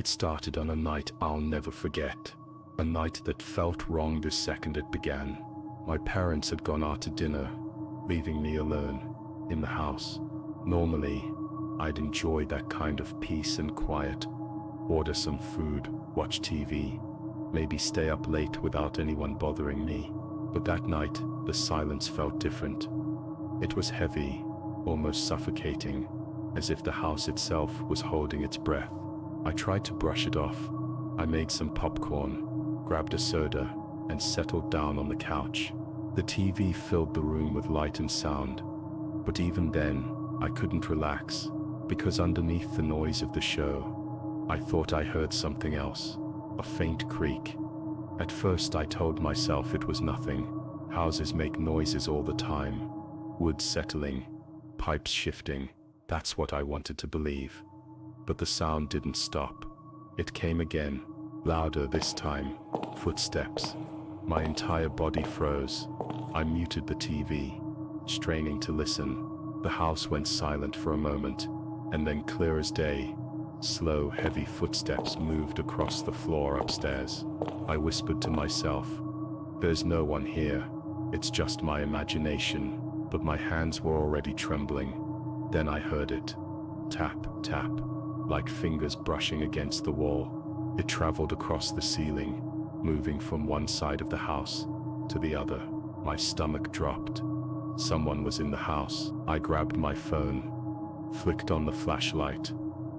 It started on a night I'll never forget. A night that felt wrong the second it began. My parents had gone out to dinner, leaving me alone in the house. Normally, I'd enjoy that kind of peace and quiet. Order some food, watch TV, maybe stay up late without anyone bothering me. But that night, the silence felt different. It was heavy, almost suffocating, as if the house itself was holding its breath. I tried to brush it off. I made some popcorn, grabbed a soda, and settled down on the couch. The TV filled the room with light and sound. But even then, I couldn't relax, because underneath the noise of the show, I thought I heard something else, a faint creak. At first I told myself it was nothing. Houses make noises all the time. Wood settling, pipes shifting, that's what I wanted to believe. But the sound didn't stop. It came again, louder this time. Footsteps. My entire body froze. I muted the TV, straining to listen. The house went silent for a moment, and then clear as day, slow, heavy footsteps moved across the floor upstairs. I whispered to myself, "There's no one here. It's just my imagination." But my hands were already trembling. Then I heard it. Tap, tap, like fingers brushing against the wall. It traveled across the ceiling, moving from one side of the house to the other. My stomach dropped. Someone was in the house. I grabbed my phone, flicked on the flashlight,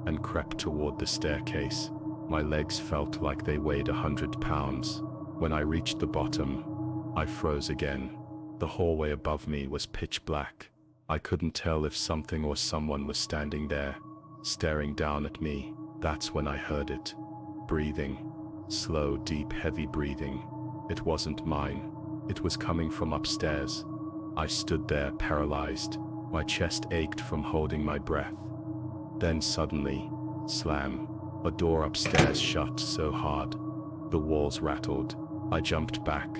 and crept toward the staircase. My legs felt like they weighed 100 pounds. When I reached the bottom, I froze again. The hallway above me was pitch black. I couldn't tell if something or someone was standing there, staring down at me. That's when I heard it. Breathing. Slow, deep, heavy breathing. It wasn't mine. It was coming from upstairs. I stood there paralyzed. My chest ached from holding my breath. Then suddenly, slam. A door upstairs shut so hard. The walls rattled. I jumped back,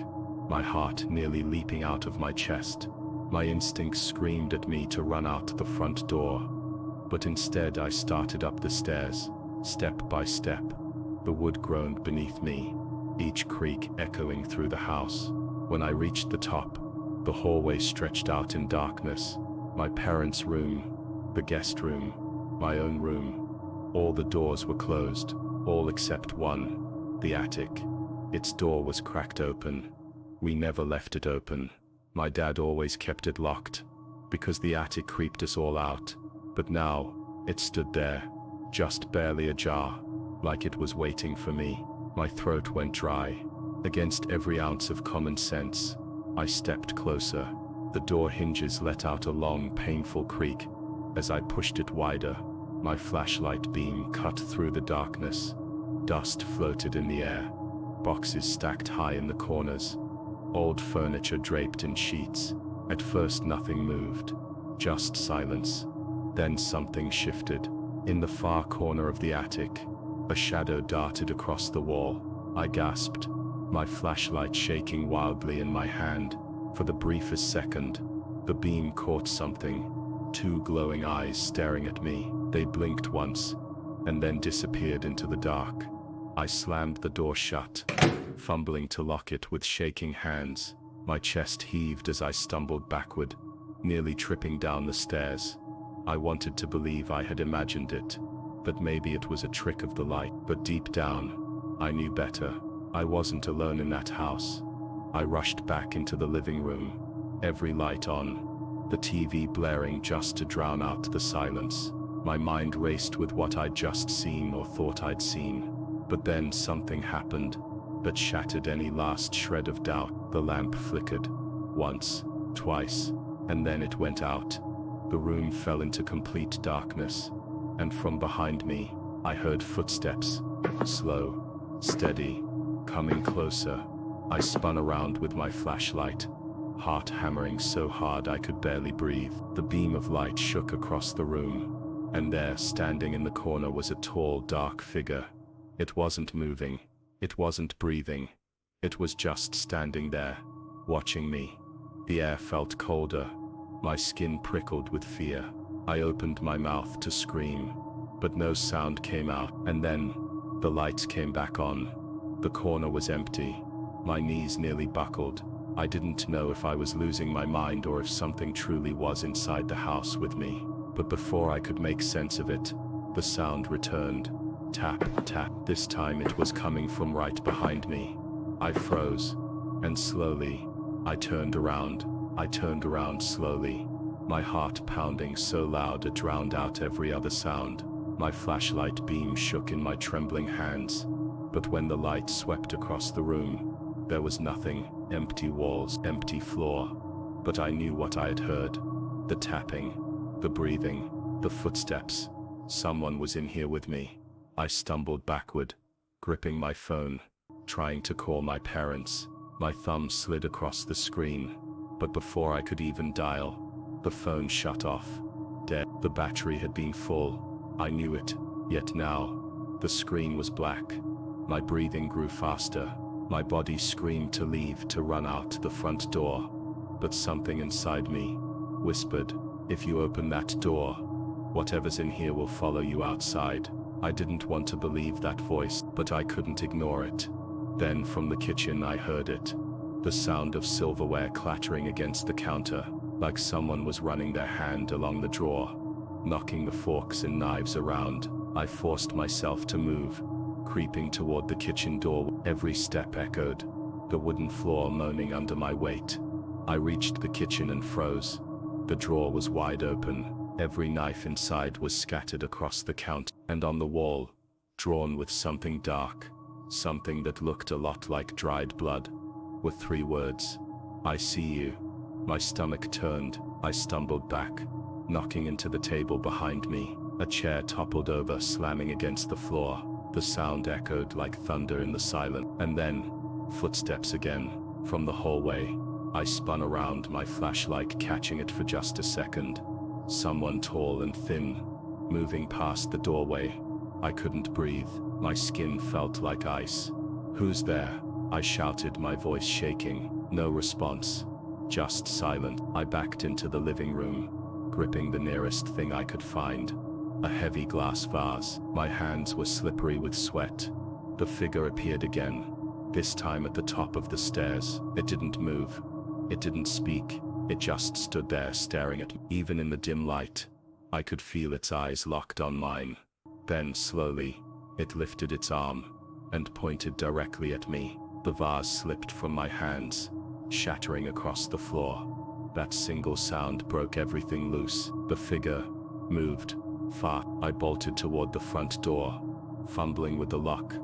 my heart nearly leaping out of my chest. My instincts screamed at me to run out the front door. But instead I started up the stairs, step by step. The wood groaned beneath me, each creak echoing through the house. When I reached the top, the hallway stretched out in darkness. My parents' room, the guest room, my own room. All the doors were closed, all except one, the attic. Its door was cracked open. We never left it open. My dad always kept it locked, because the attic creeped us all out. But now, it stood there, just barely ajar, like it was waiting for me. My throat went dry. Against every ounce of common sense, I stepped closer. The door hinges let out a long, painful creak. As I pushed it wider, my flashlight beam cut through the darkness. Dust floated in the air. Boxes stacked high in the corners. Old furniture draped in sheets. At first nothing moved, just silence. Then something shifted. In the far corner of the attic, a shadow darted across the wall. I gasped, my flashlight shaking wildly in my hand. For the briefest second, the beam caught something. Two glowing eyes staring at me. They blinked once, and then disappeared into the dark. I slammed the door shut, fumbling to lock it with shaking hands. My chest heaved as I stumbled backward, nearly tripping down the stairs. I wanted to believe I had imagined it, that maybe it was a trick of the light. But deep down, I knew better. I wasn't alone in that house. I rushed back into the living room, every light on, the TV blaring just to drown out the silence. My mind raced with what I'd just seen or thought I'd seen. But then something happened that shattered any last shred of doubt. The lamp flickered, once, twice, and then it went out. The room fell into complete darkness, and from behind me, I heard footsteps, slow, steady, coming closer. I spun around with my flashlight, heart hammering so hard I could barely breathe. The beam of light shook across the room, and there, standing in the corner, was a tall, dark figure. It wasn't moving, it wasn't breathing, it was just standing there, watching me. The air felt colder, my skin prickled with fear. I opened my mouth to scream, but no sound came out. And then, The lights came back on. The corner was empty. My knees nearly buckled. I didn't know if I was losing my mind or if something truly was inside the house with me. But before I could make sense of it, the sound returned. Tap, tap. This time it was coming from right behind me. I froze. And slowly, I turned around. I turned around slowly. My heart pounding so loud it drowned out every other sound. My flashlight beam shook in my trembling hands. But when the light swept across the room, there was nothing. Empty walls, empty floor. But I knew what I had heard. The tapping, the breathing, the footsteps. Someone was in here with me. I stumbled backward, gripping my phone, trying to call my parents. My thumb slid across the screen, but before I could even dial, the phone shut off. Dead. The battery had been full. I knew it. Yet now, the screen was black. My breathing grew faster. My body screamed to leave, to run out the front door. But something inside me whispered, "If you open that door, whatever's in here will follow you outside." I didn't want to believe that voice, but I couldn't ignore it. Then from the kitchen I heard it. The sound of silverware clattering against the counter, like someone was running their hand along the drawer, knocking the forks and knives around. I forced myself to move, creeping toward the kitchen door. Every step echoed, the wooden floor moaning under my weight. I reached the kitchen and froze. The drawer was wide open. Every knife inside was scattered across the counter, and on the wall, drawn with something dark, something that looked a lot like dried blood, were 3 words. "I see you." My stomach turned. I stumbled back, knocking into the table behind me. A chair toppled over, slamming against the floor. The sound echoed like thunder in the silence. And then, footsteps again, from the hallway. I spun around, my flashlight catching it for just a second. Someone tall and thin, moving past the doorway. I couldn't breathe. My skin felt like ice. "Who's there?" I shouted, my voice shaking. No response. Just silence. I backed into the living room, gripping the nearest thing I could find. A heavy glass vase. My hands were slippery with sweat. The figure appeared again, this time at the top of the stairs. It didn't move. It didn't speak. It just stood there staring at me. Even in the dim light, I could feel its eyes locked on mine. Then slowly, it lifted its arm and pointed directly at me. The vase slipped from my hands, shattering across the floor. That single sound broke everything loose. The figure moved fast. I bolted toward the front door, fumbling with the lock,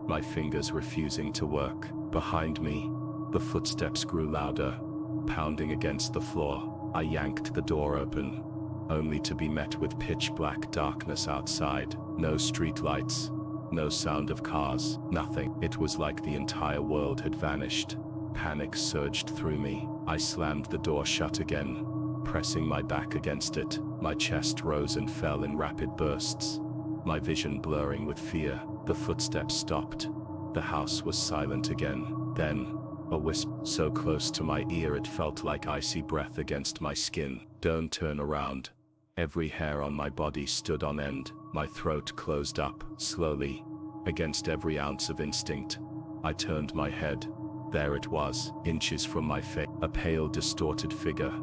my fingers refusing to work. Behind me, the footsteps grew louder, pounding against the floor. I yanked the door open, only to be met with pitch black darkness outside. No street lights, no sound of cars, nothing. It was like the entire world had vanished. Panic surged through me. I slammed the door shut again, pressing my back against it. My chest rose and fell in rapid bursts, my vision blurring with fear. The footsteps stopped. The house was silent again. Then, a whisper, so close to my ear it felt like icy breath against my skin. "Don't turn around." Every hair on my body stood on end. My throat closed up, slowly, against every ounce of instinct. I turned my head. There it was, inches from my face. A pale, distorted figure,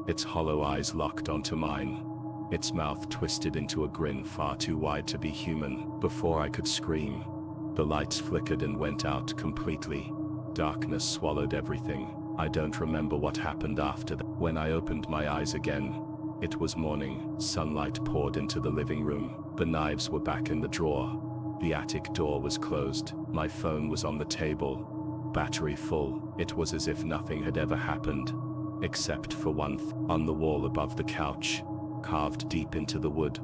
its hollow eyes locked onto mine. Its mouth twisted into a grin far too wide to be human. Before I could scream, the lights flickered and went out completely. Darkness swallowed everything. I don't remember what happened after that. When I opened my eyes again, it was morning. Sunlight poured into the living room. The knives were back in the drawer. The attic door was closed. My phone was on the table, battery full. It was as if nothing had ever happened, except for one thing. On the wall above the couch, carved deep into the wood,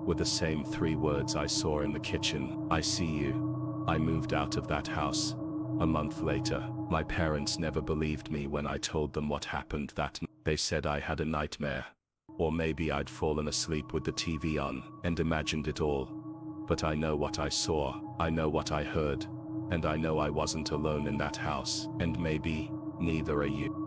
were the same 3 words I saw in the kitchen. "I see you." I moved out of that house. A month later, my parents never believed me when I told them what happened that night. They said I had a nightmare, or maybe I'd fallen asleep with the TV on and imagined it all. But I know what I saw, I know what I heard, and I know I wasn't alone in that house. And maybe neither are you.